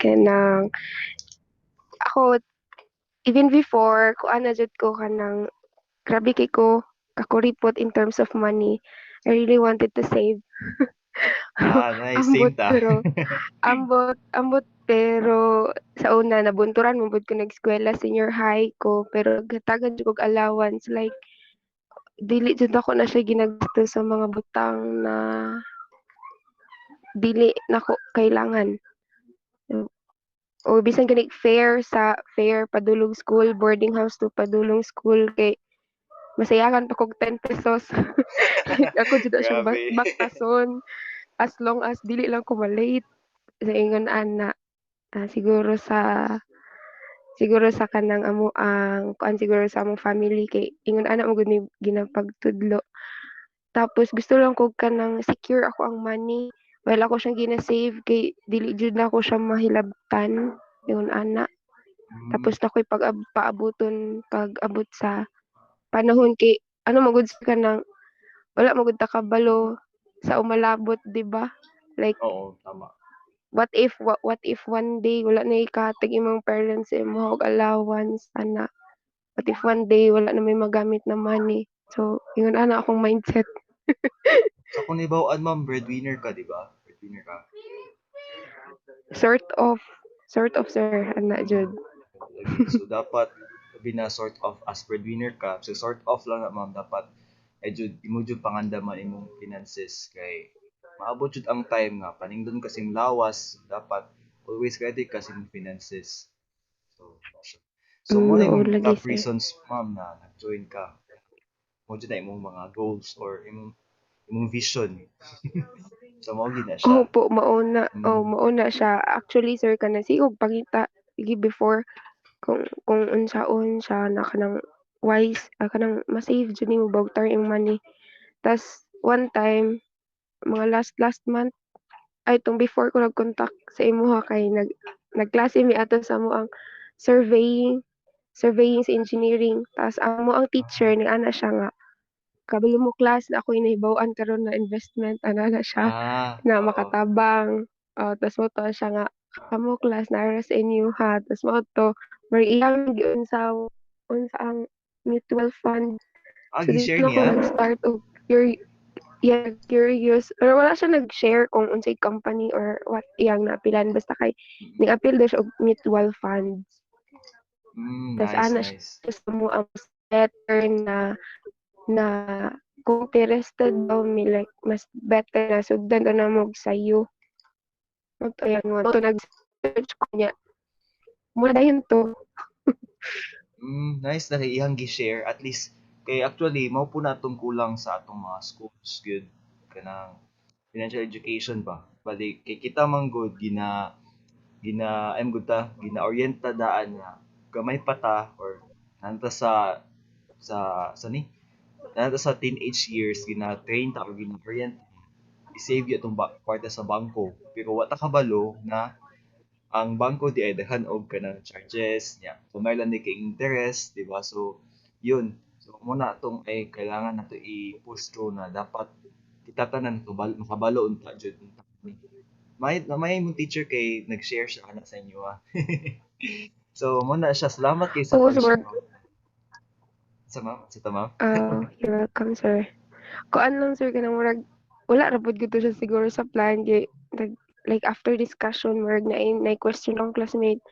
kanang ako even before kuan na jud ko kanang grabe kay ko kakuripot in terms of money. I really wanted to save. Nice. Ambot Same ta. pero ambot pero sa una nabunturan man pud ko nag-eskwela senior high ko pero gatagan jud kog allowance like dili jud ako na siya ginagastos sa mga butang na dili nako kailangan. O bisan gani fare padulong school, boarding house to padulong school kay masayahan pa kog 10 pesos. Like ako jud na siyang Grabe. baktason as long as dili lang ko ma-late sa ingon ana. Siguro sa kanang amo ang kuan siguro sa among family kay ingon ana mo gud ni ginapagtudlo. Tapos gusto lang ko kanang secure ako ang money while ako siyang gina-save kay dili jud na ako siya mahilabtan ingon ana. Hmm, Tapos na ko'y paabuton pag-abot sa panahon kay ano magud sa kanang wala magud ta kabalo sa umalabot 'di ba? Like oo, tama. what if one day wala na ikahatag imong parents sa imong allowance ana. What if one day wala na may magamit na money. So ingon ana akong mindset. Sa kung nahibawaan ma'am, breadwinner ka, 'di ba? Breadwinner ka. Sort of sort of sir ana Mm, jud. lagi. So dapat sabi na sort of as breadwinner ka. So sort of lang na ma'am dapat jud imo jud pangandaman imong finances kay maabot jud ang time nga paningdon kasing lawas dapat always ready ka sa imong finances. So siya. So mo na Oo imong lagi top sir. reasons ma'am na nag-join ka. Mo jud na imong mga goals or imong vision. So mao gid na siya. Opo, mauna, Mm. mauna siya. Actually, sir, kanang sigog pangita sige before kung unsaon siya na kanang wise, kanang ma-save jud nimo bawag tar yung money. Tas one time, mga last month, ay itong before ko nag-contact sa imuha kay nagklase mi ato sa mo ang surveying sa engineering. Tas amo ang teacher ni ana siya nga kabalo mo class na ako'y nahibaw-an karon na investment ana na siya na Oo. makatabang. Tas mo to siya nga kamo class nara sa inyo ha. Tas mo to మరి iyang unsa ang mutual fund. So Gi-share dito ako niya? nag-start og yeah, curious or wala siya nag-share kung unsay company or what iyang naapilan basta kay Mm. nag-apil daw siya og mutual funds. Tas Nice, ana nice. siya sa mo ang letter na kung interested daw mi like mas better na sugdan na namo sayo. Moto yan mo. Moto nag-search ko niya. Mura dayon to. Nice na kay iyang gi-share at least kay actually mao po natong kulang sa atong mga schools gyud kanang financial education ba. Bali kay kita man gud gina-orienta daan nga gamay pa ta or nanta sa ni nanta sa teenage years gina-train ta or gina-orient i-save yun itong kwarta sa bangko pero wa ta kabalo na ang bangko di ay daghan og kanang charges nya kunay lang ni kay interest di ba so yun so muna tong ay kailangan nato i-push through na dapat kita tanan makabalo unta jud unta ni may mong teacher kay nag-share siya kana sa inyo ah. So muna siya salamat kay sa Oo, sir. pag-share ma'am. Sa ma'am sa ta ma'am. You're welcome, sir. Kuan lang, sir, kanang murag, wala ra pud gito siya siguro sa plan. Kay, like, after discussion, murag na question ang classmate.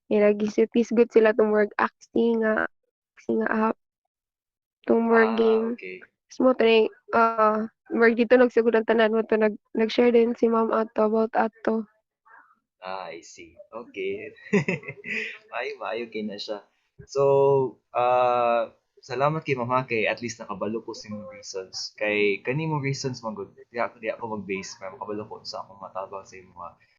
Nagisgot sila itong murag acting nga app, itong murag game. Okay. Tapos mo, murag dito nagsugod ang tanan mo to, nag-share din si ma'am ato about ato. I see. Okay. Maayo kay na siya. So, salamat kay mama kay at least nakabalo ko sa imong reasons. Kay kani mong reasons man gud. Di ako mag-base para makabalo ko sa akong matabang sa imo.